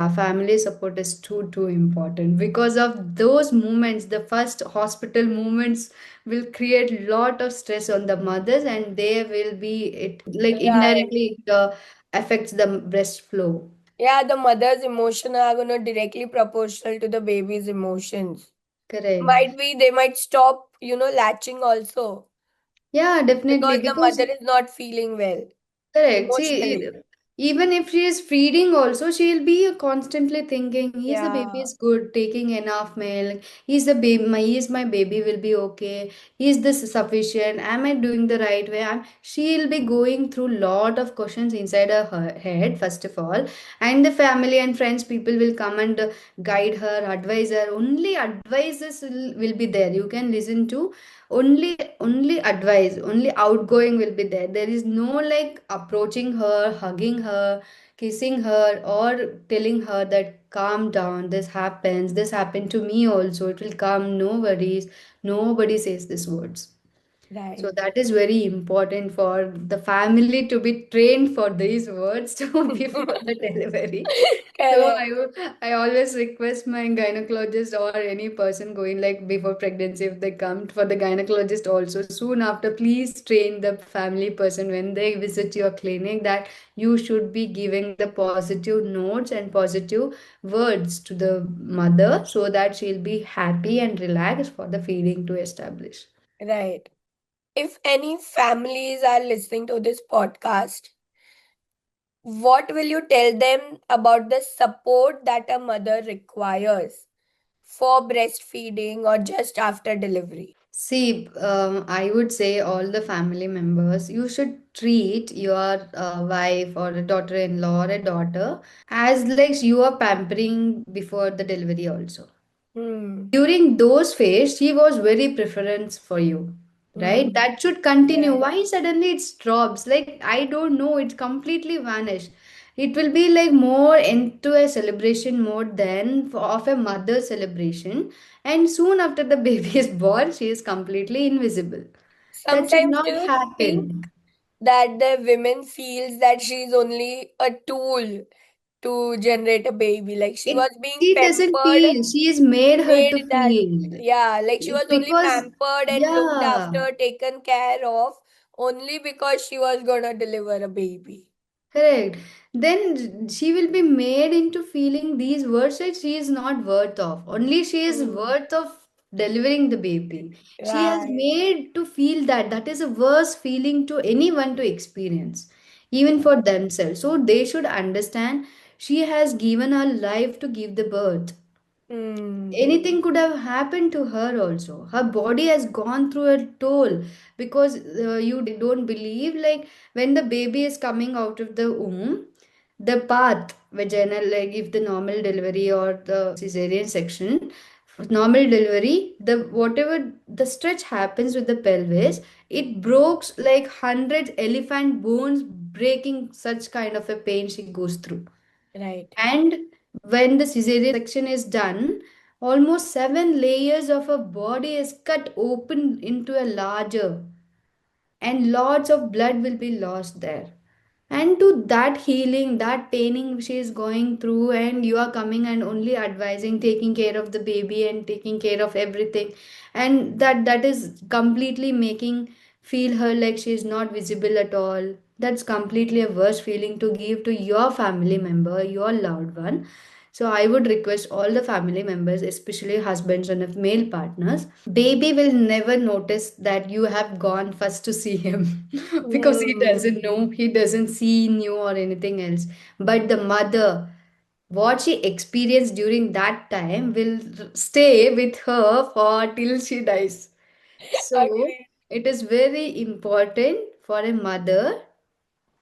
Family support is too important. Because of those moments, the first hospital moments will create lot of stress on the mothers, and they will be it like Right. indirectly it affects the breast flow. Yeah, the mother's emotion are gonna directly proportional to the baby's emotions. Correct. Might be they might stop, latching also Yeah, definitely. because the mother Because is not feeling well correct. See, emotionally. even if she is feeding also, she'll be constantly thinking, "He's the baby Yeah, is good, taking enough milk. He's the baby, he's my baby will be okay. Is this sufficient? Am I doing the right way?" She'll be going through lot of questions inside her head, first of all, and the family and friends people will come and guide her, advise her. Only advices will be there. You can listen to only advice, only outgoing will be there. There is no like approaching her, hugging her, kissing her, or telling her that calm down, this happened to me also, it will come, no worries. Nobody says these words. So right. that is very important for the family to be trained for these words to before the delivery. So Correct. I always request my gynecologist or any person going like before pregnancy, if they come for the gynecologist also soon after, please train the family person when they visit your clinic that you should be giving the positive notes and positive words to the mother so that she'll be happy and relaxed for the feeding to establish. Right. If any families are listening to this podcast, what will you tell them about the support that a mother requires for breastfeeding or just after delivery? See, I would say all the family members, you should treat your wife or a daughter-in-law or a daughter as like you are pampering before the delivery also. Hmm. During those phase, she was very preference for you, right? Hmm. That should continue. Right. Why suddenly it drops? Like, I don't know, it's completely vanished. It will be like more into a celebration mode than of a mother celebration. And soon after the baby is born, she is completely invisible. That should Sometimes do not you think happen. that the women feels that she's only a tool to generate a baby? Like she was being She doesn't pampered, feel. She is made her to made that, feel. yeah, like she was only Because, pampered and looked yeah. after, taken care of only because she was gonna deliver a baby. Correct. Then she will be made into feeling these words that she is not worth of. Only she is Hmm. worth of delivering the baby. She has Right. made to feel that. That is a worse feeling to anyone to experience, even for themselves. So they should understand she has given her life to give the birth. Hmm. Anything could have happened to her also. Her body has gone through a toll because you don't believe like when the baby is coming out of the womb, the path vaginal, like if the normal delivery or the cesarean section, normal delivery, the whatever the stretch happens with the pelvis, it breaks like 100 elephant bones, breaking such kind of a pain she goes through. Right. And when the cesarean section is done, almost 7 layers of her body is cut open into a larger, and lots of blood will be lost there. And to that healing, that paining she is going through, and you are coming and only advising, taking care of the baby and taking care of everything, and that is completely making feel her like she is not visible at all. That's completely a worse feeling to give to your family member, your loved one. So I would request all the family members, especially husbands and if male partners, baby will never notice that you have gone first to see him because he Hmm. doesn't know, he doesn't see you or anything else. But the mother, what she experienced during that time will stay with her for till she dies. So Agree. it is very important for a mother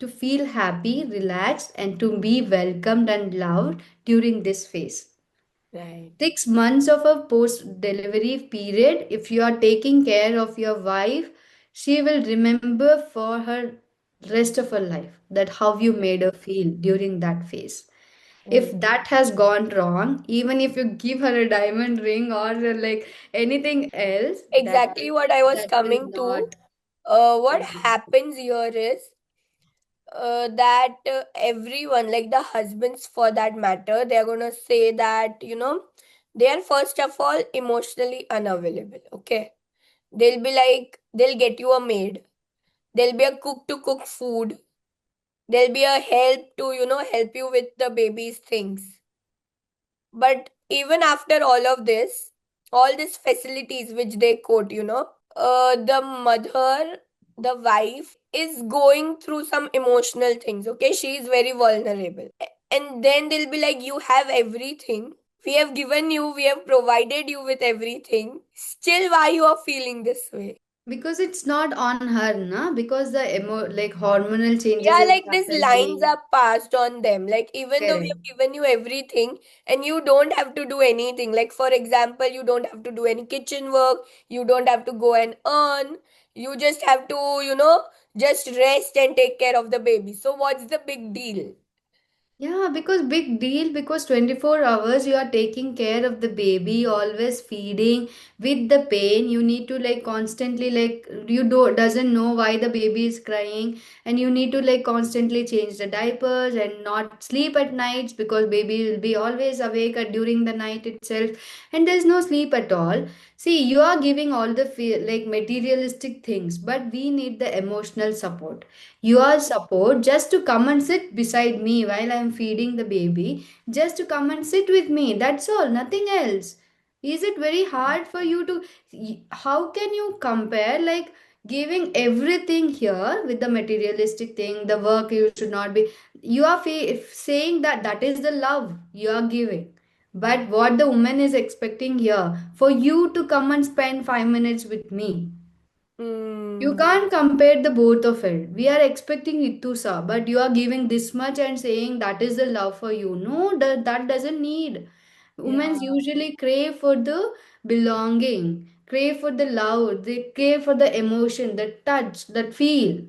to feel happy, relaxed, and to be welcomed and loved during this phase. Right. 6 months of a post delivery period, if you are taking care of your wife, she will remember for her rest of her life that how you made her feel during that phase. If Hmm. that has gone wrong, even if you give her a diamond ring or like anything else, Exactly what I was that will coming to. not. What happens here is that everyone, like the husbands for that matter, they're gonna say that, they are first of all emotionally unavailable. Okay. They'll be like, they'll get you a maid, there'll be a cook to cook food, there'll be a help to, help you with the baby's things. But even after all of this, all these facilities which they quote, the mother, the wife is going through some emotional things. Okay, she is very vulnerable. And then they'll be like, you have everything. We have given you, we have provided you with everything. Still, why you are feeling this way? Because it's not on her, na? Because the like hormonal changes Yeah, is like these lines happening. are passed on them. Like, even though we Correct. have given you everything and you don't have to do anything. Like, for example, you don't have to do any kitchen work, you don't have to go and earn, you just have to, just rest and take care of the baby. So, what's the big deal? Yeah, because big deal, because 24 hours you are taking care of the baby, always feeding with the pain. You need to like constantly like you do doesn't know why the baby is crying, and you need to like constantly change the diapers and not sleep at nights because baby will be always awake during the night itself, and there's no sleep at all. See, you are giving all the like materialistic things, but we need the emotional support, your support, just to come and sit beside me while I'm feeding the baby, just to come and sit with me. That's all, nothing else. Is it very hard for you to? How can you compare like giving everything here with the materialistic thing, the work you should not be? You are saying that that is the love you are giving. But what the woman is expecting here for you to come and spend 5 minutes with me, you Hmm. can't compare the both of it. We are expecting it to sir, but you are giving this much and saying that is the love for you. No, that doesn't need. Women Yeah, usually crave for the belonging, crave for the love, they crave for the emotion, the touch, that feel.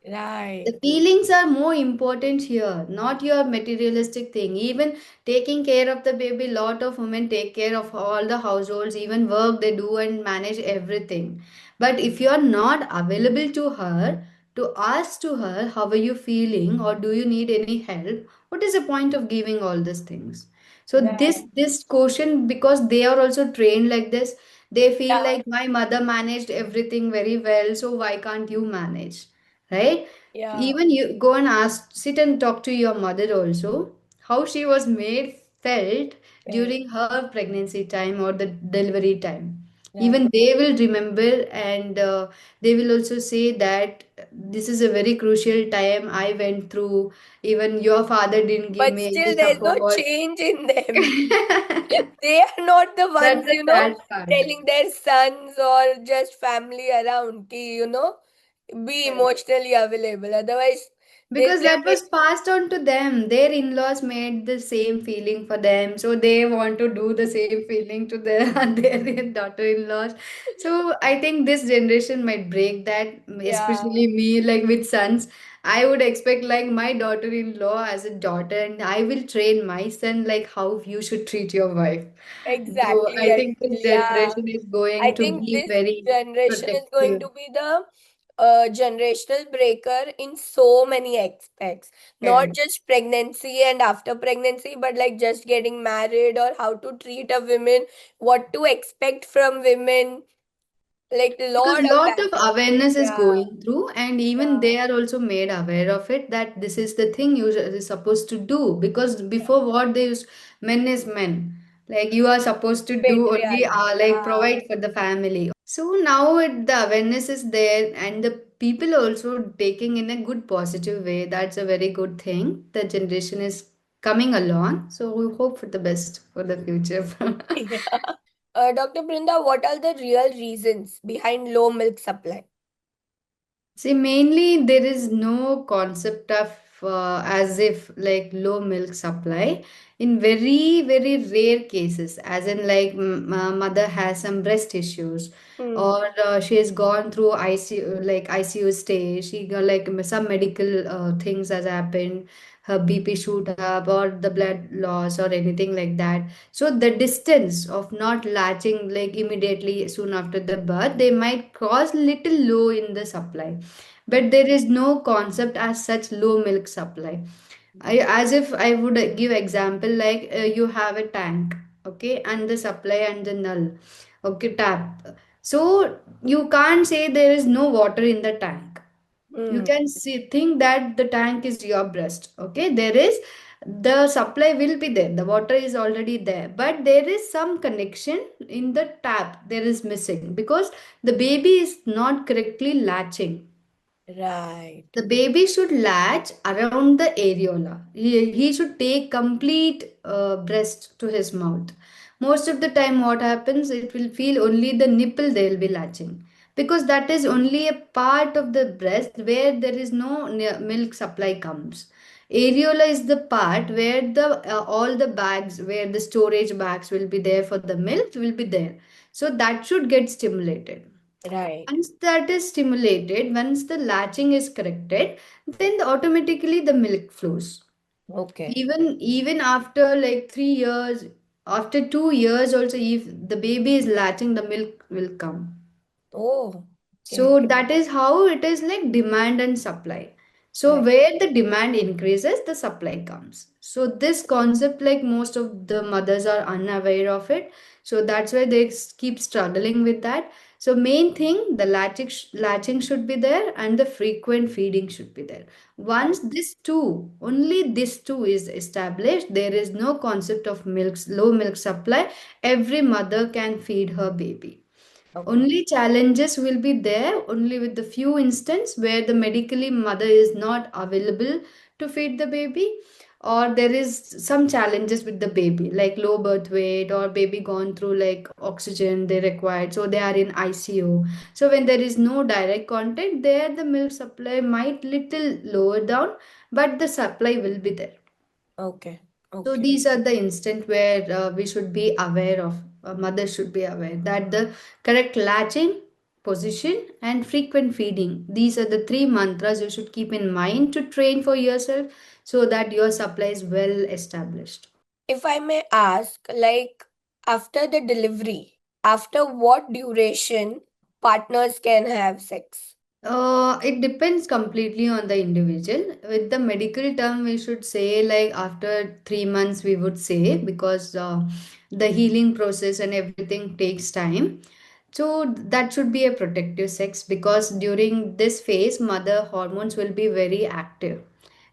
right. The feelings are more important here, not your materialistic thing. Even taking care of the baby, lot of women take care of all the households, even work they do and manage everything. But if you are not available to her, to ask to her, how are you feeling or do you need any help? What is the point of giving all these things? So Right. this question, because they are also trained like this, they feel Yeah, like my mother managed everything very well, so why can't you manage? Right? yeah. Even you go and ask, sit and talk to your mother also, how she was made felt Well, during her pregnancy time or the delivery time. right. Even they will remember, and they will also say that this is a very crucial time I went through. Even your father didn't give But me still, any there's no support. change in them. They are not the That's ones, the sad part. telling their sons or just family around ki, be emotionally available. Otherwise, they'll Because be that like, was passed on to them. Their in-laws made the same feeling for them, so they want to do the same feeling to their their daughter-in-laws. So I think this generation might break that, yeah, especially me, like with sons. I would expect like my daughter-in-law as a daughter, and I will train my son like how you should treat your wife. So exactly, I think this actually, yeah. generation is I going to think be this very generation is going protective. to be the generational breaker in so many aspects. Not Correct. just pregnancy and after pregnancy, but like just getting married or how to treat a woman, what to expect from women, like Because lot of lot that. of awareness is Yeah, going through, and even yeah, they are also made aware of it, that this is the thing you are supposed to do. Because yeah. before, what they used, men is men, like you are supposed to do only Patriarchy. like Yeah, provide for the family. So now the awareness is there, and the people also taking in a good positive way. That's a very good thing. The generation is coming along, so we hope for the best for the future. yeah. Dr. Brinda, what are the real reasons behind low milk supply? See, mainly there is no concept of as if like low milk supply in very, very rare cases, as in like mother has some breast issues, Hmm. or she has gone through ICU, like ICU stay, she got like some medical things has happened, her BP shoot up or the blood loss or anything like that. So the distance of not latching like immediately soon after the birth, they might cause little low in the supply. but there is no concept as such low milk supply. As if I would give example like you have a tank, okay, and the supply and the null, okay, tap. So you can't say there is no water in the tank. You Mm. can see think that the tank is your breast, okay, there is, the supply will be there, the water is already there, but there is some connection in the tap, there is missing because the baby is not correctly latching. Right. The baby should latch around the areola. He should take complete breast to his mouth. Most of the time, what happens, it will feel only the nipple they will be latching because that is only a part of the breast where there is no milk supply comes. Areola is the part where the all the bags, where the storage bags will be there for the milk, will be there. So that should get stimulated. Right. Once that is stimulated, once the latching is corrected, then automatically the milk flows. Okay. Even after like 3 years, after 2 years also, if the baby is latching, the milk will come. Oh, okay. So that is how it is like demand and supply. So Right. where the demand increases, the supply comes. So this concept, like most of the mothers are unaware of it. So that's why they keep struggling with that. So main thing, the latching should be there and the frequent feeding should be there. Once this two, only this two is established, there is no concept of milk, low milk supply. Every mother can feed her baby. Okay. Only challenges will be there only with the few instances where the medically mother is not available to feed the baby, or there is some challenges with the baby like low birth weight or baby gone through like oxygen they required, so they are in ICU. So when there is no direct contact there, the milk supply might little lower down, but the supply will be there. Okay. So Okay. these are the instant where we should be aware of, mother should be aware that the correct latching, position, and frequent feeding. These are the three mantras you should keep in mind to train for yourself so that your supply is well established. If I may ask, like after the delivery, after what duration partners can have sex? It depends completely on the individual. With the medical term, we should say like after 3 months, we would say because the healing process and everything takes time. So that should be a protective sex because during this phase, mother hormones will be very active.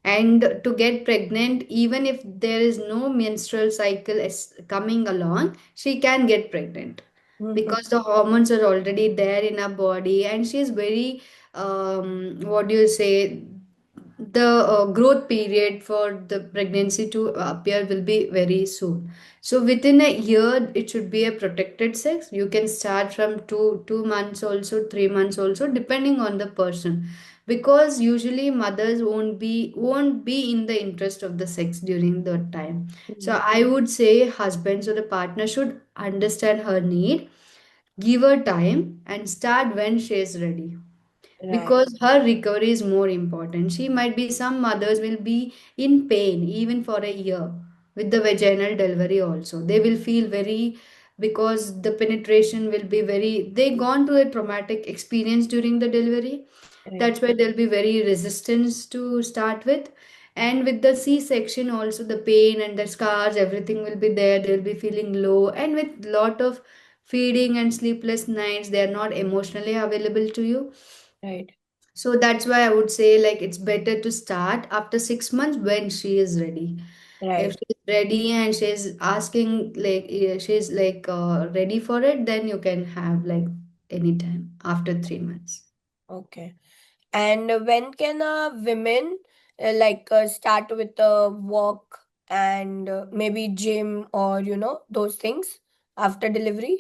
And to get pregnant, even if there is no menstrual cycle is coming along, she can get pregnant Mhm. because the hormones are already there in her body and she is very what do you say, the growth period for the pregnancy to appear will be very soon. So within a year it should be a protected sex. You can start from 2 months also, 3 months also, depending on the person, because usually mothers won't be in the interest of the sex during that time. So Mhm. I would say husbands or the partner should understand her need, give her time, and start when she is ready, Right. because her recovery is more important. She might be, some mothers will be in pain even for a year with the vaginal delivery also. They will feel very, because the penetration will be very, they gone through a traumatic experience during the delivery. Right. That's why there'll be very resistance to start with. And with the C-section also, the pain and the scars, everything will be there. They'll be feeling low, and with lot of feeding and sleepless nights, they are not emotionally available to you. Right. So that's why I would say like it's better to start after 6 months when she is ready. If Right. she's ready and she's asking like she's like ready for it, then you can have like anytime after 3 months. Okay. And when can a women start with a walk and maybe gym or those things after delivery?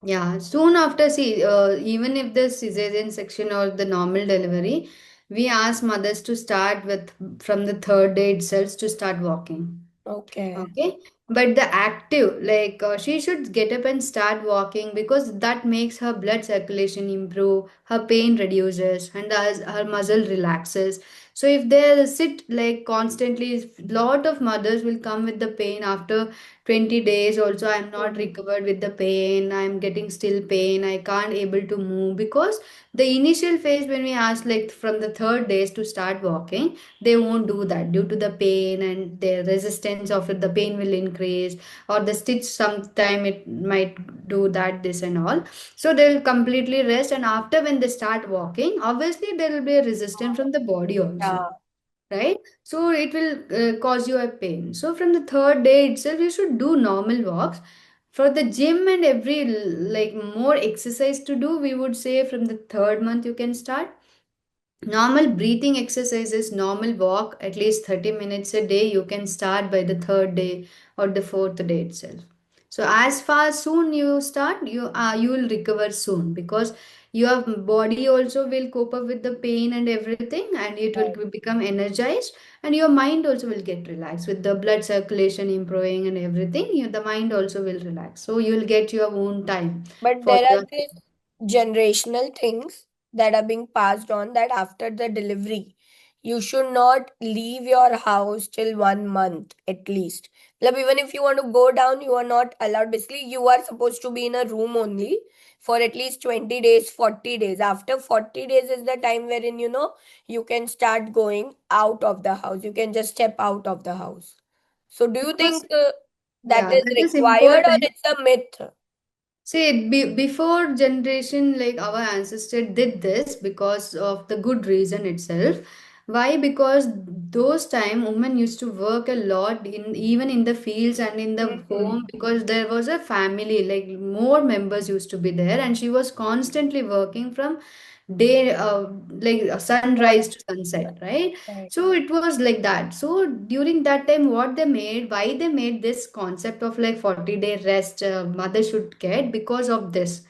Yeah, soon after, see, even if the cesarean section or the normal delivery, we ask mothers to start with from the third day itself to start walking. Okay. Okay, but the active, like she should get up and start walking because that makes her blood circulation improve, her pain reduces, and as her muscle relaxes. So if they sit like constantly, lot of mothers will come with the pain after 20 days. Also, I'm not Mhm. recovered with the pain. I'm getting still pain. I can't able to move because The initial phase, when we ask like from the third days to start walking, they won't do that due to the pain, and their resistance of it, the pain will increase, or the stitch sometime it might do that, this and all. So they'll completely rest, and after when they start walking, obviously there will be a resistance from the body also, Yeah. right? So it will cause you a pain. So from the third day itself you should do normal walks. For the gym and every like more exercise to do, we would say from the third month you can start. Normal breathing exercises, normal walk, at least 30 minutes a day, you can start by the third day or the fourth day itself. So as far soon you start, you will recover soon, because your body also will cope up with the pain and everything, and it will Right. become energized, and your mind also will get relaxed with the blood circulation improving and everything. The mind also will relax, so you will get your own time But for there your. are these generational things that are being passed on, that after the delivery, you should not leave your house till 1 month at least. Like even if you want to go down, you are not allowed. Basically, you are supposed to be in a room only for at least 20 days, 40 days. After 40 days is the time wherein you can start going out of the house. You can just step out of the house. So, do you Because think that yeah, is that is required or important. it's a myth? See, before generation, like our ancestors did this because of the good reason itself. Why? Because those time women used to work a lot in even in the fields and in the Mhm. home, because there was a family, like more members used to be there, and she was constantly working from day like sunrise Morning. to sunset, right? Right. So it was like that. So during that time, what they made, why they made this concept of like 40-day rest, mother should get, because of this,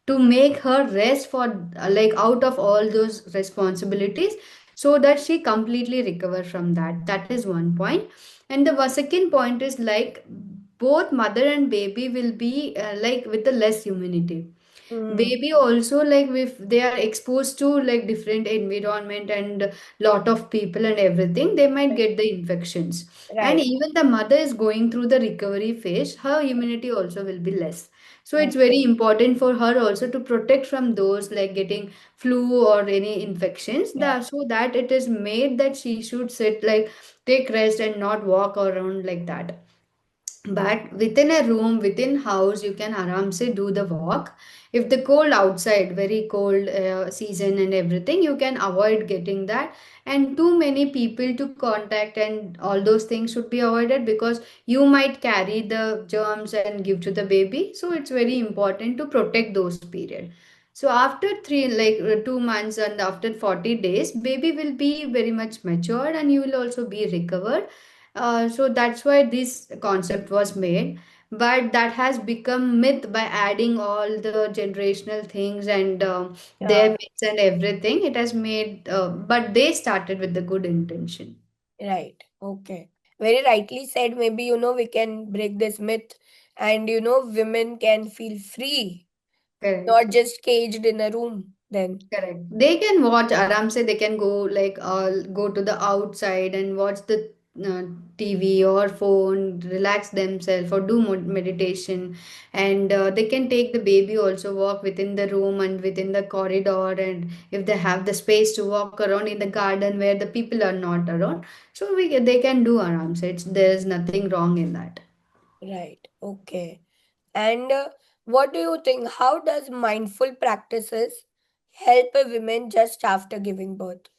to make her rest for like out of all those responsibilities, so that she completely recover from that. That is one point. And the second point is like both mother and baby will be like with the less immunity. Mm. Baby also, like if they are exposed to like different environment and lot of people and everything, they might get the infections. And Right. even the mother is going through the recovery phase, her immunity also will be less. So Right. it's very important for her also to protect from those like getting flu or any infections, Yeah. that so that it is made that she should sit like take rest and not walk around like that. But within a room, within house, you can aram se do the walk. If the cold outside, very cold season and everything, you can avoid getting that. And too many people to contact and all those things should be avoided, because you might carry the germs and give to the baby. So it's very important to protect those period. So after 2 months and after 40 days, baby will be very much matured, and you will also be recovered. So that's why this concept was made, but that has become myth by adding all the generational things and their Yeah. myths and everything. It has made, but they started with the good intention. Right. Okay. Very rightly said. Maybe, we can break this myth and, women can feel free, Correct. not just caged in a room then. Correct. They can watch aram se, they can go like go to the outside and watch the uh, TV or phone, relax themselves or do meditation, and they can take the baby also walk within the room and within the corridor, and if they have the space to walk around in the garden where the people are not around, so they can do aram se. There is nothing wrong in that. Right. Okay. And what do you think? How does mindful practices help a woman just after giving birth?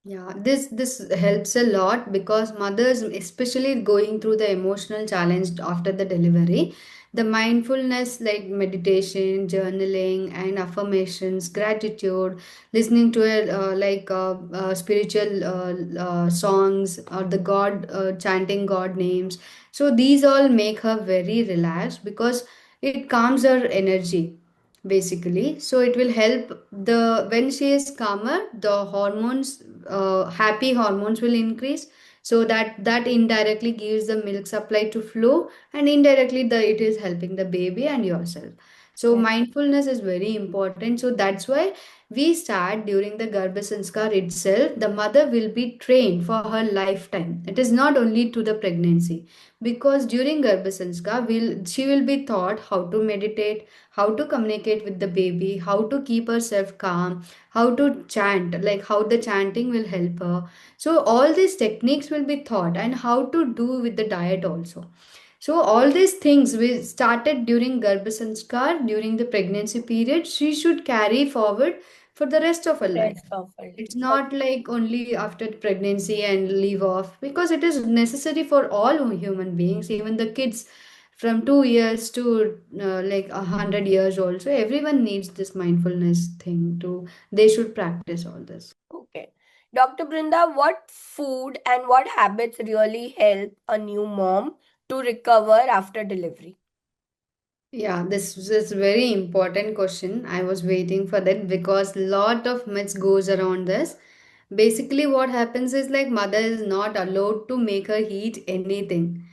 Yeah, this helps a lot, because mothers, especially going through the emotional challenge after the delivery, the mindfulness like meditation, journaling, and affirmations, gratitude, listening to spiritual songs, or the God chanting God names. So these all make her very relaxed, because it calms her energy basically. So it will help the when she is calmer, the hormones, happy hormones will increase, so that indirectly gives the milk supply to flow, and indirectly the it is helping the baby and yourself. So Yes. mindfulness is very important. So that's why we start during the Garbha Sanskar itself. The mother will be trained for her lifetime. It is not only to the pregnancy, because during Garbha Sanskar, she will be taught how to meditate, how to communicate with the baby, how to keep herself calm, how to chant, like how the chanting will help her. So all these techniques will be taught, and how to do with the diet also. So all these things we started during Garbha Sanskar, during the pregnancy period, she should carry forward for the rest of her life. Rest of her life. It's not like only after pregnancy and leave off, because it is necessary for all human beings, even the kids from 2 years to like 100 years also. Everyone needs this mindfulness thing to, they should practice all this. Okay. Dr. Brinda, what food and what habits really help a new mom to recover after delivery? Yeah, this is very important question. I was waiting for that because lot of myths goes around this. Basically, what happens is like mother is not allowed to make her eat anything.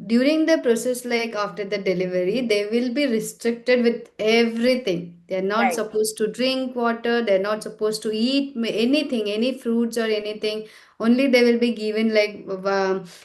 During the process, like after the delivery, they will be restricted with everything. They're not Right. supposed to drink water, they're not supposed to eat anything, any fruits or anything. Only they will be given like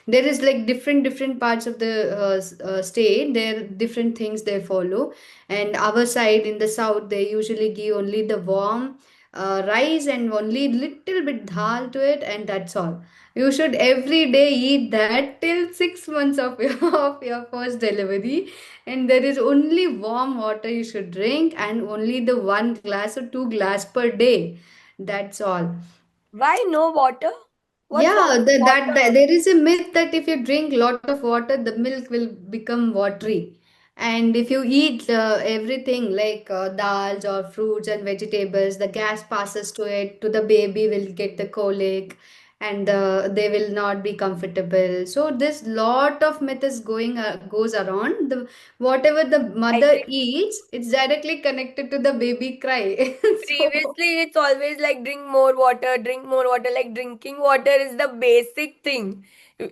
there is like different parts of the state, there different things they follow. And our side in the south, they usually give only the warm rice and only little bit dal to it, and that's all. You should every day eat that till 6 months of your, of your first delivery. And there is only warm water you should drink, and only the 1 glass or 2 glass per day. That's all. Why no water? What's wrong Yeah, with water? there is a myth that if you drink lot of water, the milk will become watery. And if you eat everything like dals or fruits and vegetables, the gas passes to it, to the baby will get the colic, and they will not be comfortable. So this lot of myth is goes around. The whatever the I mother think eats, it's directly connected to the baby cry. So previously it's always like drink more water, drink more water. Like drinking water is the basic thing.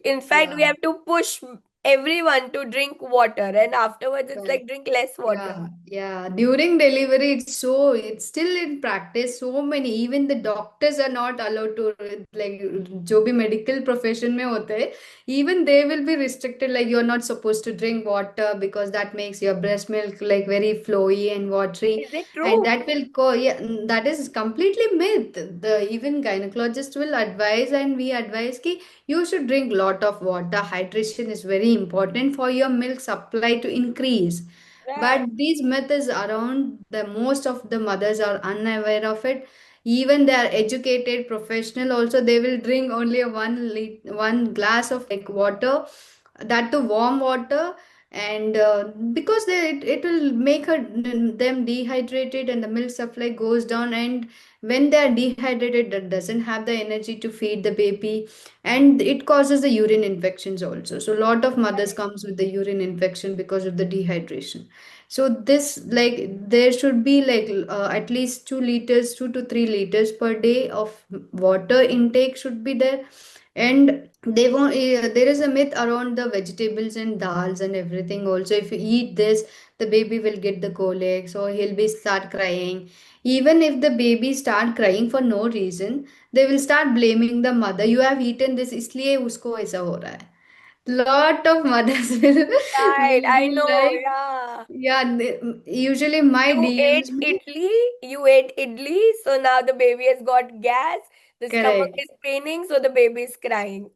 In fact, we yeah. have to push everyone to drink water, and afterwards it's like drink less water. Yeah, yeah. During delivery, it's still in practice. So many, even the doctors are not allowed to, like जो भी medical profession में होते हैं, even they will be restricted. Like you're not supposed to drink water because that makes your breast milk like very flowy and watery, Is it and true? that will co. Yeah, that is completely myth. The even gynecologist will advise, and we advise ki you should drink lot of water. Hydration is very important for your milk supply to increase. But Right. these myths around, the most of the mothers are unaware of it. Even they are educated professional also, they will drink only 1 glass of like water, that to warm water. And because it will make them dehydrated, and the milk supply goes down. And when they are dehydrated, that doesn't have the energy to feed the baby, and it causes the urine infections also. So a lot of mothers comes with the urine infection because of the dehydration. So this, like there should be like at least 2 liters, 2 to 3 liters per day of water intake should be there. And they won't there is a myth around the vegetables and dals and everything also. If you eat this, the baby will get the colic, so he'll be start crying. Even if the baby start crying for no reason, they will start blaming the mother. You have eaten this, इसलिए उसको ऐसा हो रहा है. Lot of mothers Right, will I be know, like, yeah. yeah, usually my You DMs ate me. idli, you ate idli, so now the baby has got gas, the stomach Correct. is paining, so the baby is crying.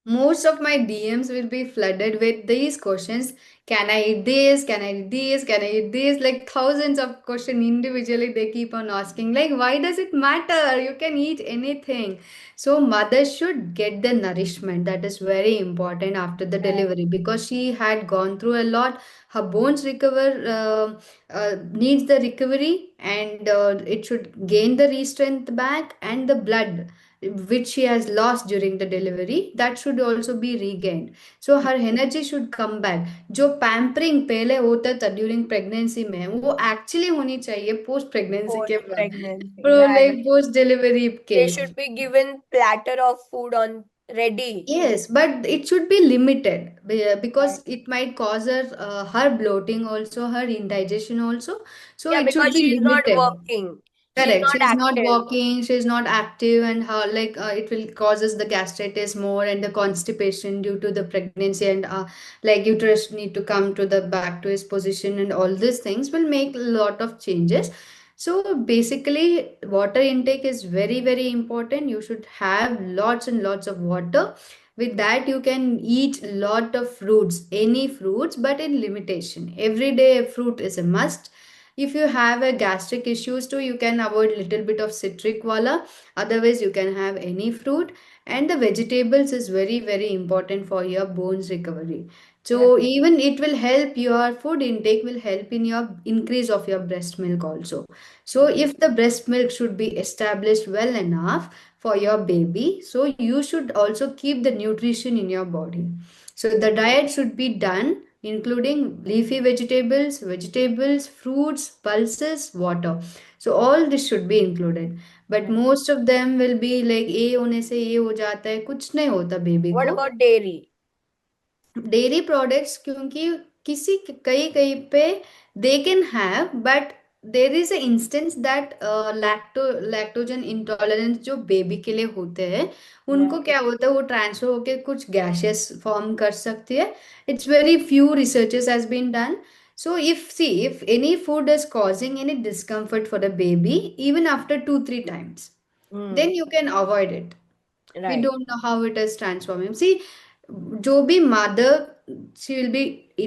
Most of my DMs will be flooded with these questions. Can I eat this? Can I eat this? Can I eat this? Like thousands of questions individually they keep on asking. Like, why does it matter? You can eat anything. So mothers should get the nourishment. That is very important after the Right. delivery, because she had gone through a lot. Her bones recover, needs the recovery, and it should gain the re-strength back, and the blood which she has lost during the delivery, that should also be regained. So her energy should come back. जो pampering पहले होता था during pregnancy में, वो actually होनी चाहिए post pregnancy के Post बाद, pregnancy, pro right. Like post delivery They case. should be given platter of food on ready. Yes, but it should be limited Right. because it might cause her bloating also, her indigestion also. So Yeah, it should because be she's not limited. working. She's Correct. not She's not active. walking, she's not active, and how like it will causes the gastritis more and the constipation due to the pregnancy, and like uterus need to come to the back to its position, and all these things will make a lot of changes. So basically, water intake is very, very important. You should have lots and lots of water. With that, you can eat lot of fruits, any fruits, but in limitation. Every day, a fruit is a must. If you have a gastric issues too, you can avoid little bit of citric wala. Otherwise, you can have any fruit. And the vegetables is very, very important for your bones recovery. Right. So even it will help, your food intake will help in your increase of your breast milk also. So if the breast milk should be established well enough for your baby, so you should also keep the nutrition in your body. So the diet should be done including leafy vegetables, fruits, pulses, water. So all this should be included. But Right. most of them will be like ये होने से ये हो जाता है, कुछ नहीं होता बेबी What को. about dairy? डेयरी प्रोडक्ट्स क्योंकि किसी कई कहीं पे they can have, but there is a instance that lactogen intolerance जो बेबी के लिए होते हैं, Yeah. उनको क्या होता है, वो ट्रांसफर होकर कुछ गैसेस फॉर्म कर सकती है. It's very few researches has been done. So if any food is causing any discomfort for the baby even after 2-3 times, Hmm. then you can avoid it. We Right. don't know how it is transforming. See, जो भी mother, she will be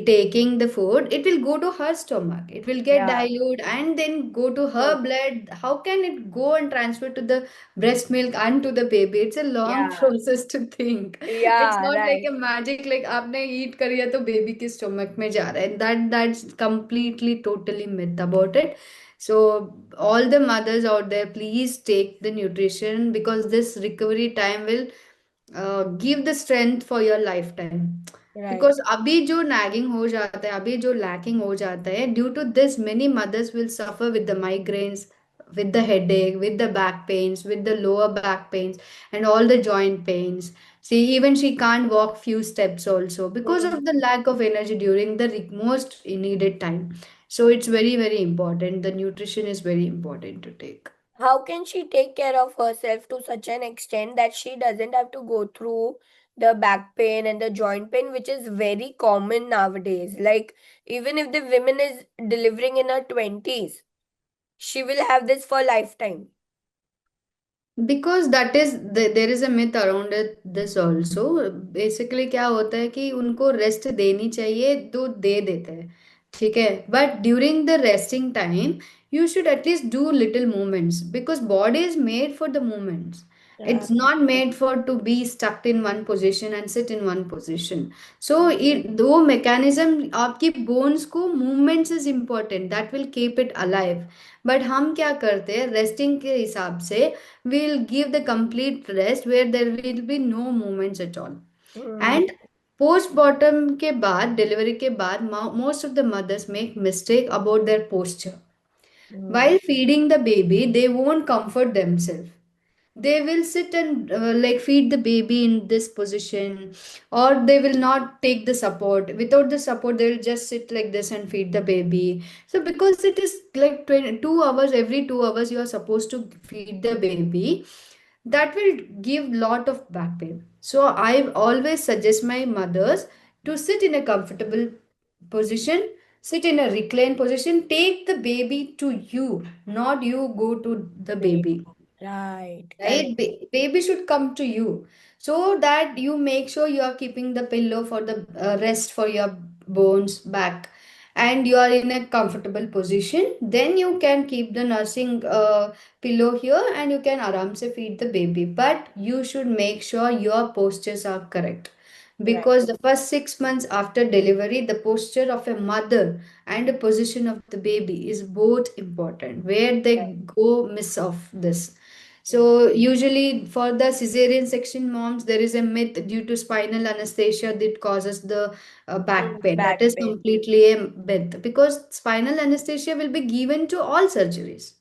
taking the food, it will go to her stomach, it will get Yeah. dilute and then go to her True. blood. How can it go and transfer to the breast milk and to the baby? It's a long Yeah. process to think. It's Yeah. not like Right. a magic like आपने eat करी है तो baby के stomach में जा रहा है. That's completely totally myth about it. So all the mothers out there, please take the nutrition because this recovery time will give the strength for your lifetime. Right. Because अभी जो nagging हो जाता है, अभी जो lacking हो जाता है, due to this many mothers will suffer with the migraines, with the headache, with the back pains, with the lower back pains, and all the joint pains. See, even she can't walk few steps also because Hmm. of the lack of energy during the most needed time. So it's very, very important. The nutrition is very important to take. How can she take care of herself to such an extent that she doesn't have to go through the back pain and the joint pain, which is very common nowadays? Like, even if the woman is delivering in her 20s, she will have this for lifetime. Because that is there is a myth around it, this also. Basically क्या होता है कि उनको rest देनी चाहिए तो दे देते हैं, ठीक है. But during the resting time you should at least do little movements because body is made for the movements. It's Right. not made for to be stuck in one position and sit in one position. So it दो mechanism, आपकी bones को movements is important, that will keep it alive. But हम क्या करते हैं resting के हिसाब से, we'll give the complete rest where there will be no movements at all. Hmm. And postpartum के बाद, डिलीवरी के बाद, most of the mothers make mistake about their posture. Hmm. While feeding the baby, they won't comfort themselves. They will sit and like feed the baby in this position, or they will not take the support. Without the support, they will just sit like this and feed the baby. So because it is like 22 hours, every 2 hours you are supposed to feed the baby, that will give lot of back pain. So I always suggest my mothers to sit in a comfortable position, sit in a reclined position, take the baby to you, not you go to the Baby. baby. Right. Correct. Right? Baby should come to you so that you make sure you are keeping the pillow for the rest for your bones back, and you are in a comfortable position. Then you can keep the nursing pillow here and you can aram se feed the baby. But you should make sure your postures are correct Right. because the first 6 months after delivery, the posture of a mother and the position of the baby is both important. Where they Right. go miss of this. Hmm. So usually for the cesarean section moms, there is a myth due to spinal anesthesia that causes the back pain. That Back is pain. completely a myth because spinal anesthesia will be given to all surgeries.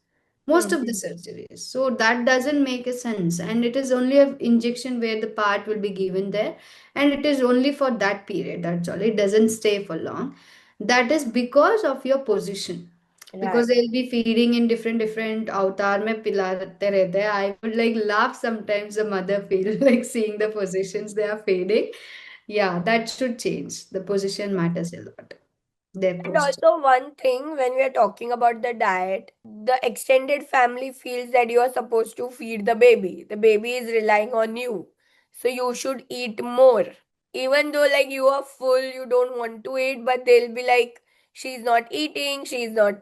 most of the Mhm. surgeries. So that doesn't make a sense, and it is only a injection where the part will be given there, and it is only for that period. That's all. It doesn't stay for long. That is because of your position. Because Right. they'll be feeding in different avatar में पिलाते रहते हैं. I would like laugh sometimes. The mother feel like seeing the positions they are feeding. Yeah, that should change. The position matters a lot. Their And posture. also, one thing when we are talking about the diet, the extended family feels that you are supposed to feed the baby. The baby is relying on you. So you should eat more. Even though, like, you are full, you don't want to eat, but they'll be like, she's not eating, she's not,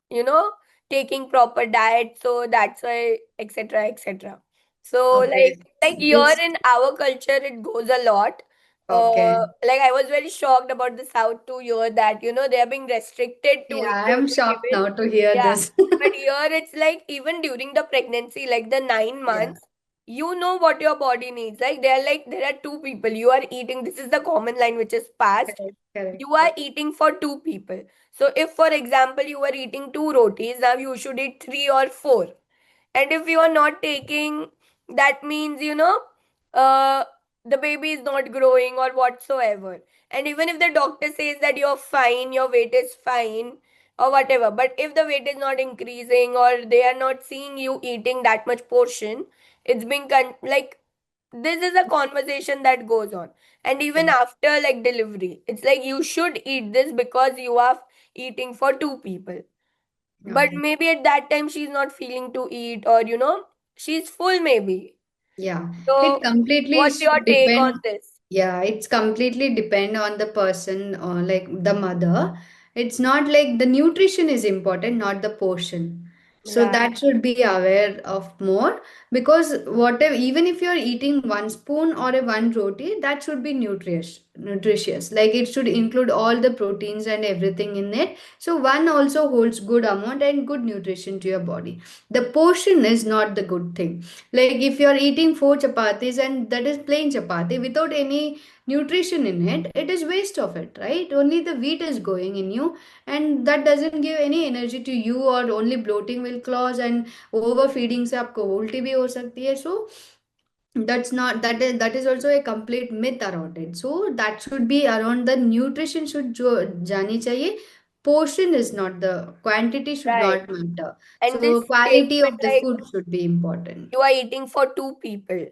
you know, taking proper diet. So that's why, etc., etc. So, Okay. like here This. in our culture, it goes a lot. Okay. Like I was very shocked about the South to hear that, they are being restricted to Yeah, eat I am only shocked given. now to hear Yeah. this. But here it's like even during the pregnancy, like the nine Yeah, months, you know what your body needs. Like they're like there are two people. You are eating. This is the common line which is passed. correct, correct. You are eating for two people. So if, for example, you are eating two rotis, now you should eat three or four. And if you are not taking, that means, uh, the baby is not growing or whatsoever. And even if the doctor says that you're fine, your weight is fine or whatever, but if the weight is not increasing or they are not seeing you eating that much portion, it's being like this is a conversation that goes on. And even Okay. after like delivery, it's like you should eat this because you are eating for two people. But Okay. maybe at that time she's not feeling to eat, or she's full maybe. Yeah, it So completely what's your should take on depend. this? Yeah, it's completely depend on the person or like the mother. It's not like the nutrition is important, not the portion. So Right. that should be aware of more, because whatever, even if you're eating one spoon or a one roti, that should be nutritious. Like it should include all the proteins and everything in it. So one also holds good amount and good nutrition to your body. The portion is not the good thing. Like if you're eating four chapatis and that is plain chapati without any nutrition in it, it is waste of it, right? Only the wheat is going in you, and that doesn't give any energy to you, or only bloating will cause, and overfeeding से आपको उल्टी भी हो सकती है. So that's not, that is also a complete myth around it. So that should be around the nutrition should जो जानी चाहिए. Portion is not, the quantity should Right. not matter. And this So quality statement of the like food should be important. you are eating for two people,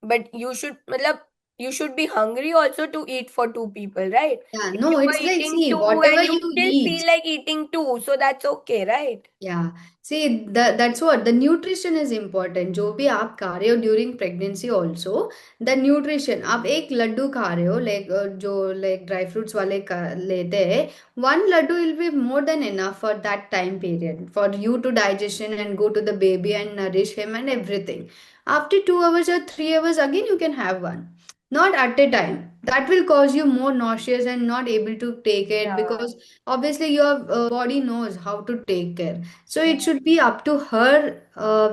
but matlab, you should be hungry also to eat for two people, right? Yeah, If no, you are it's like, eating see, two whatever and you you still feel eat. like eating two, so that's okay, right? Yeah, see, that's what the nutrition is important. जो भी आप खा रहे हो during pregnancy also, the nutrition. आप एक लड्डू खा रहे हो, like जो like dry fruits वाले लेते हैं, one laddu will be more than enough for that time period for you to digestion and go to the baby and nourish him and everything. After 2 hours or 3 hours, again you can have one. Not at a time. That will cause you more nauseous and not able to take it, Yeah. because obviously your body knows how to take care. So it Right. should be up to her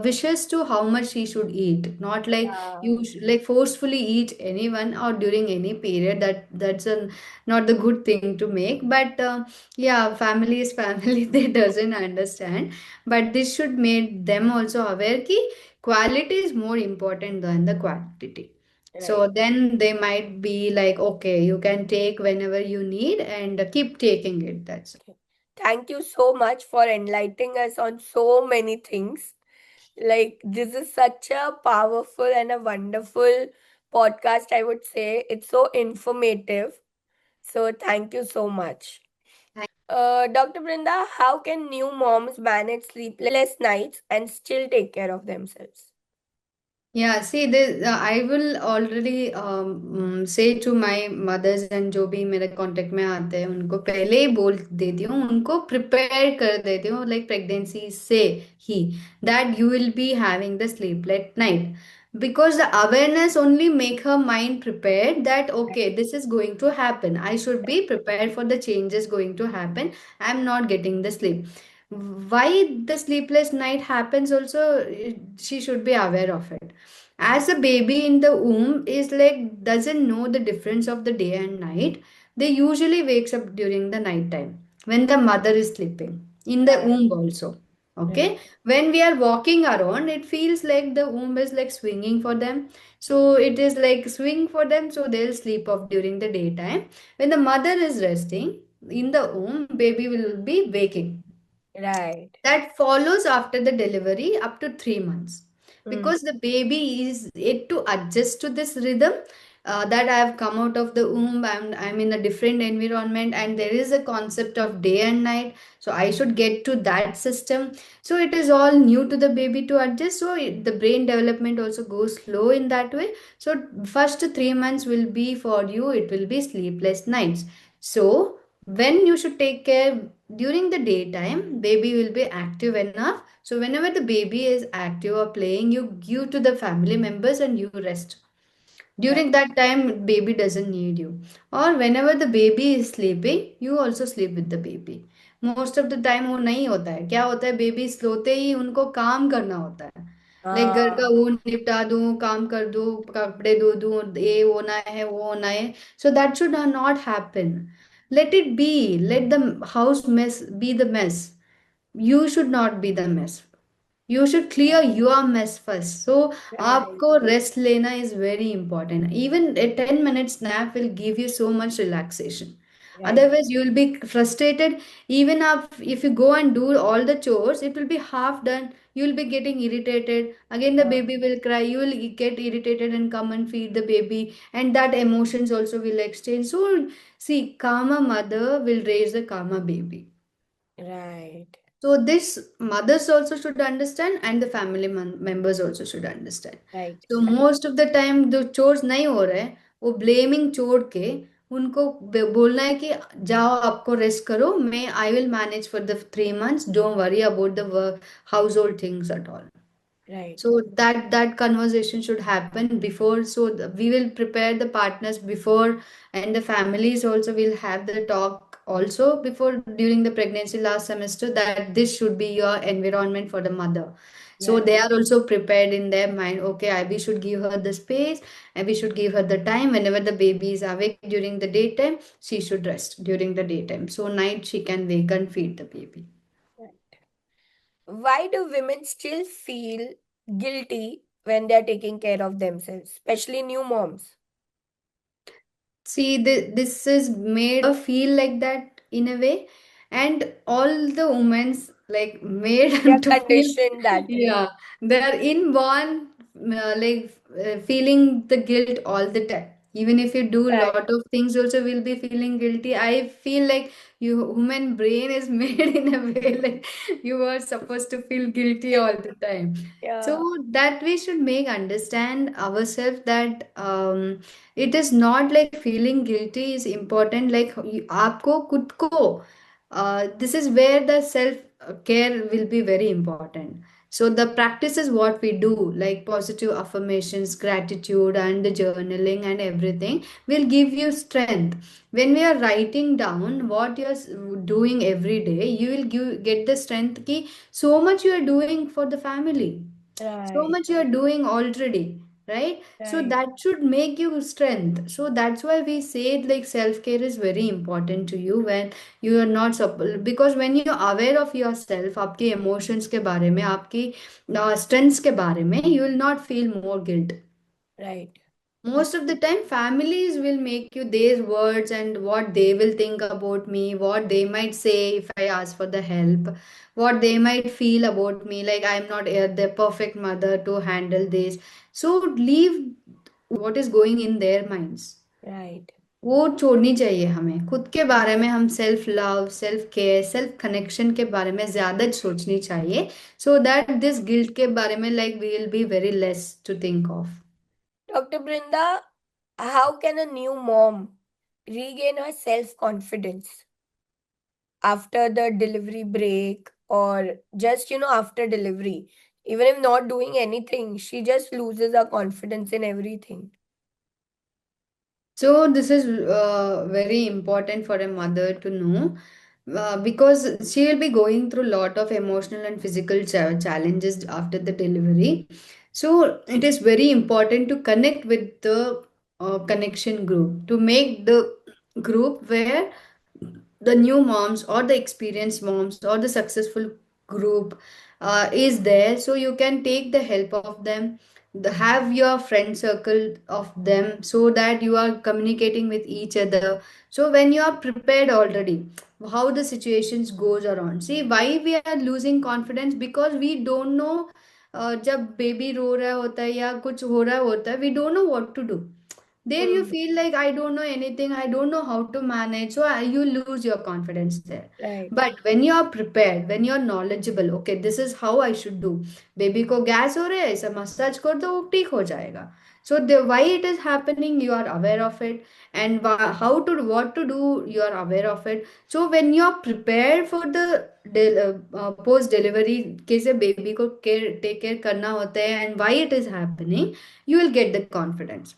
wishes to how much she should eat, not like Yeah. you like forcefully eat anyone or during any period. That's not the good thing to make. But yeah, family is family. They doesn't understand. But this should make them also aware ki quality is more important than the quantity. So Right. then they might be like, okay, you can take whenever you need and keep taking it. That's Okay. Thank you so much for enlightening us on so many things. Like, this is such a powerful and a wonderful podcast, I would say. It's so informative. So, thank you so much. it. Dr. Brinda, how can new moms manage sleepless nights and still take care of themselves? Yeah, see, I will already say to my mothers and जो भी मेरे contact में आते हैं उनको पहले ही बोल देती हूँ, उनको प्रिपेयर कर देती हूँ लाइक प्रेगनेंसी से ही, that you will be having the sleepless night, because the awareness only make her mind prepared that okay, this is going to happen, I should be prepared for the changes going to happen, I'm not getting the sleep. Why the sleepless night happens also, she should be aware of it. As a baby in the womb is like doesn't know the difference of the day and night, they usually wakes up during the night time when the mother is sleeping in the Right. womb also. Okay, Right. when we are walking around, it feels like the womb is like swinging for them. So it is like swing for them, so they'll sleep off during the daytime. When the mother is resting in the womb, baby will be waking. Right. That follows after the delivery up to 3 months, Mm. because the baby is yet to adjust to this rhythm, that I have come out of the womb, I'm in a different environment, and there is a concept of day and night, so I should get to that system. So it is all new to the baby to adjust, so the brain development also goes slow in that way. So first 3 months will be for you, it will be sleepless nights. So when you should take care during the daytime, baby will be active enough. So whenever the baby is active or playing, you give to the family members and you rest. Right. During that time, baby doesn't need you. Or whenever the baby is sleeping, you also sleep with the baby. Most of the time वो नहीं होता है, क्या होता है, baby सोते ही उनको काम करना होता है, लाइक घर का Ah, वो निपटा दूं, काम कर दूं, कपड़े धो दूं, ये होना है वो होना है. So that should not happen. Let it be. Let the house mess be the mess. You should not be the mess. You should clear your mess first. So right. आपको rest लेना is very important. Even a 10 minutes nap will give you so much relaxation. Right. Otherwise you will be frustrated. Even if you go and do all the chores, it will be half done, you will be getting irritated again, the Ah, baby will cry, you will get irritated and come and feed the baby, and that emotions also will exchange. So see, calmer mother will raise a calmer baby. right. So this mothers also should understand, and the family members also should understand. Right. So most of the time the chores नहीं हो रहे हैं, वो blaming छोड़ के उनको बोलना है कि जाओ आपको रेस्ट करो, मैं I will manage for the 3 months, don't worry about the house hold things at all. Right. So that conversation should happen before. So we will prepare the partners before, and the families also will have the talk also before during the pregnancy last semester, that this should be your environment for the mother. So Right. they are also prepared in their mind. Okay, we should give her the space, and we should give her the time. Whenever the baby is awake during the daytime, she should rest during the daytime. So night she can wake and feed the baby. Right. Why do women still feel guilty when they're taking care of themselves, especially new moms? See, this is made feel like that in a way, and all the women's like made They're to feel, conditioned that way. yeah, they are inborn, feeling the guilt all the time. Even if you do a Right. lot of things, also will be feeling guilty. I feel like you human brain is made in a way like you are supposed to feel guilty all the time. So Yeah. that we should make understand ourselves that it is not like feeling guilty is important, like आपको खुद को this is where the self care will be very important. So the practice is what we do, like positive affirmations, gratitude, and the journaling and everything will give you strength. When we are writing down what you're doing every day, you will get the strength ki so much you are doing for the family, so Right. much you are doing already, right? So Right. that should make you strength. So that's why we say like self-care is very important to you when you are not because when you're aware of yourself, आपके emotions के बारे में, आपकी strengths के बारे में, you will not feel more guilt. Right. Most of the time families will make you their words and what they will think about me, what they might say if I ask for the help, what they might feel about me, like I'm not the perfect mother to handle this. So leave what is going in their minds, Right. वो छोड़नी चाहिए हमें. खुद के बारे में हम self love, self care, self connection के बारे में ज्यादा सोचनी चाहिए, सो दैट दिस गिल्ट के बारे में like we will be very less to think of. Dr. Brinda, how can a new mom regain her self confidence after the delivery break or just, after delivery? Even if not doing anything, she just loses her confidence in everything. So this is very important for a mother to know, because she will be going through a lot of emotional and physical challenges after the delivery. So it is very important to connect with the connection group, to make the group where the new moms or the experienced moms or the successful group is there, so you can take the help of them, have your friend circle of them, so that you are communicating with each other. So when you are prepared already, how the situations goes around. See why we are losing confidence, because we don't know, जब baby रो रहा होता है या कुछ हो रहा होता है, we don't know what to do. There you Hmm. feel like, I don't know anything, I don't know how to manage, so you lose your confidence there. Right, But when you are prepared, when you are knowledgeable, okay, this is how I should do. Baby को gas हो रहा है, ऐसा massage कर दो, वो ठीक हो जाएगा. So the why it is happening, you are aware of it, and how to, what to do, you are aware of it. So when you are prepared for the post delivery, कैसे baby को care take care करना होता है, and why it is happening, you will get the confidence.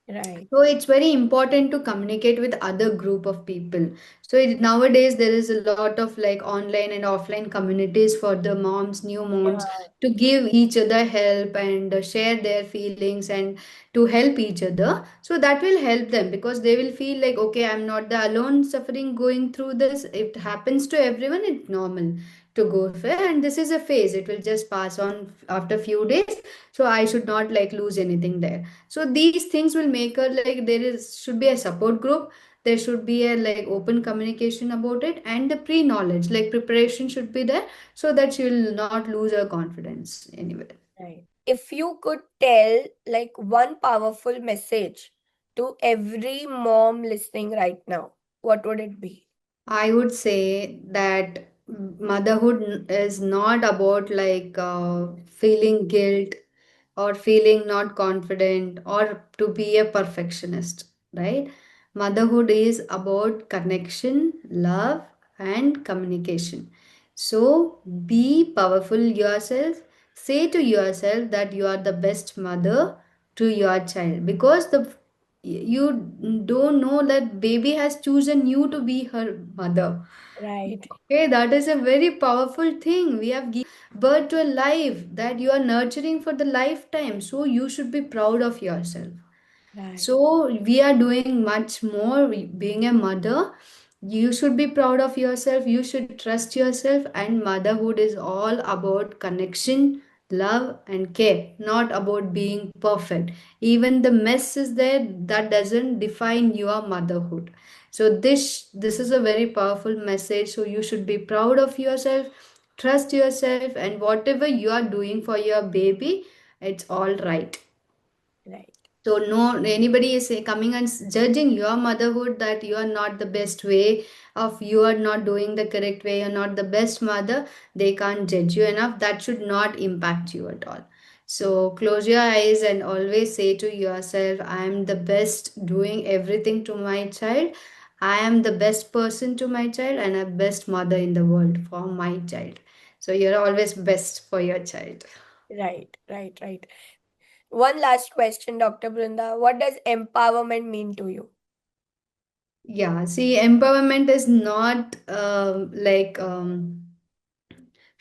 right. So it's very important to communicate with other group of people. So nowadays there is a lot of like online and offline communities for the moms, new moms, Yeah, to give each other help and share their feelings and to help each other. So that will help them, because they will feel like, okay, I'm not the alone suffering going through this. It happens to everyone. It's normal to go through, and this is a phase. It will just pass on after few days. So I should not like lose anything there. So these things will make her like, there is should be a support group, there should be a like open communication about it, and the pre knowledge like preparation should be there, so that she will not lose her confidence anywhere. right. If you could tell like one powerful message to every mom listening right now, what would it be? I would say that motherhood is not about like feeling guilt or feeling not confident or to be a perfectionist, right? Motherhood is about connection, love, and communication. So be powerful yourself. Say to yourself that you are the best mother to your child, because you don't know that baby has chosen you to be her mother. Right, Okay, that is a very powerful thing. We have given birth to a life that you are nurturing for the lifetime. So you should be proud of yourself. right, So we are doing much more. Being a mother, you should be proud of yourself. You should trust yourself. And motherhood is all about connection, love, and care, not about being perfect. Even the mess is there, that doesn't define your motherhood. So this is a very powerful message. So you should be proud of yourself, trust yourself, and whatever you are doing for your baby, it's all right. right, So no, anybody is coming and judging your motherhood, that you are not the best way of, you are not doing the correct way, you're not the best mother. They can't judge you enough. That should not impact you at all. So close your eyes and always say to yourself, I am the best doing everything to my child. I am the best person to my child and a best mother in the world for my child. So you're always best for your child. right, right, right. One last question, Dr. Brinda. What does empowerment mean to you? Yeah, see, empowerment is not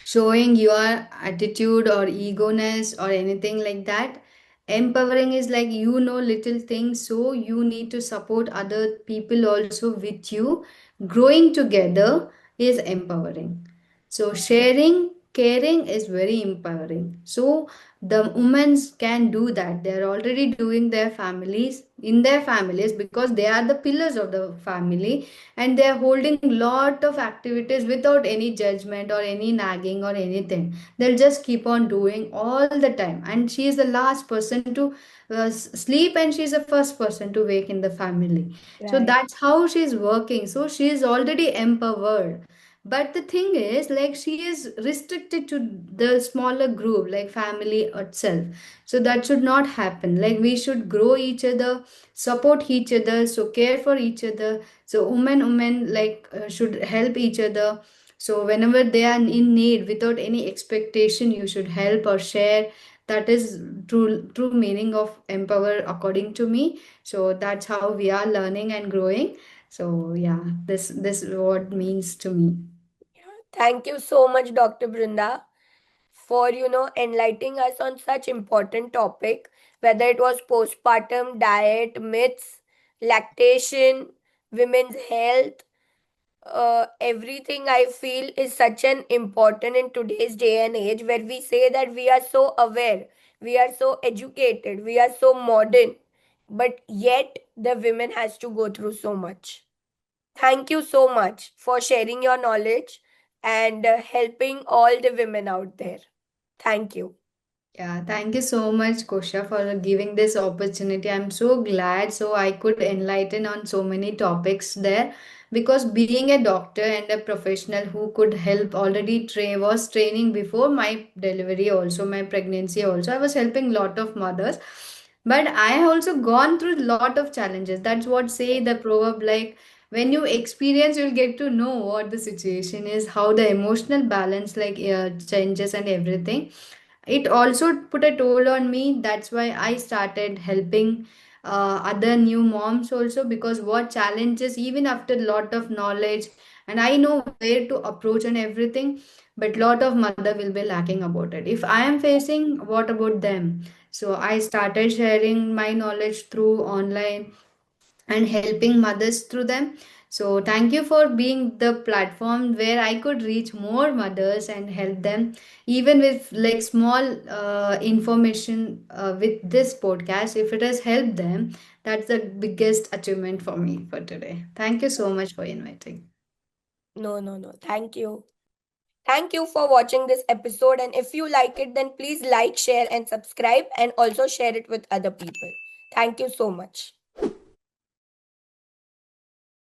showing your attitude or egoness or anything like that. Empowering is like, you know little things, so you need to support other people also with you. Growing together is empowering. So sharing, caring is very empowering. So the women can do that. They are already doing their families in their families, because they are the pillars of the family, and they are holding lot of activities without any judgment or any nagging or anything. They'll just keep on doing all the time, and she is the last person to sleep, and she's the first person to wake in the family. So Right, that's how she's working, so she is already empowered. But the thing is, like, she is restricted to the smaller group, like family itself. So that should not happen. Like, we should grow each other, support each other, so care for each other. So women like should help each other. So whenever they are in need, without any expectation, you should help or share. That is true meaning of empower, according to me. So that's how we are learning and growing. So yeah, this is what means to me. yeah. Thank you so much, Dr. Brinda, for enlightening us on such important topic, whether it was postpartum, diet, myths, lactation, women's health, everything I feel is such an important in today's day and age, where we say that we are so aware, we are so educated, we are so modern, but yet the women has to go through so much. Thank you so much for sharing your knowledge and helping all the women out there. Thank you. Yeah, thank you so much, Kosha, for giving this opportunity. I'm so glad so I could enlighten on so many topics there, because being a doctor and a professional who could help already was training before my delivery also, my pregnancy also. I was helping lot of mothers, but I also gone through lot of challenges. That's what say the proverb, like when you experience, you'll get to know what the situation is, how the emotional balance changes and everything. It also put a toll on me. That's why I started helping other new moms also, because what challenges, even after lot of knowledge and I know where to approach and everything, but lot of mother will be lacking about it. If I am facing, what about them? So I started sharing my knowledge through online and helping mothers through them. So, thank you for being the platform where I could reach more mothers and help them, even with like small information with this podcast. If it has helped them, that's the biggest achievement for me for today. Thank you so much for inviting. No, no, no. Thank you. Thank you for watching this episode. And if you like it, then please like, share, and subscribe, and also share it with other people. Thank you so much.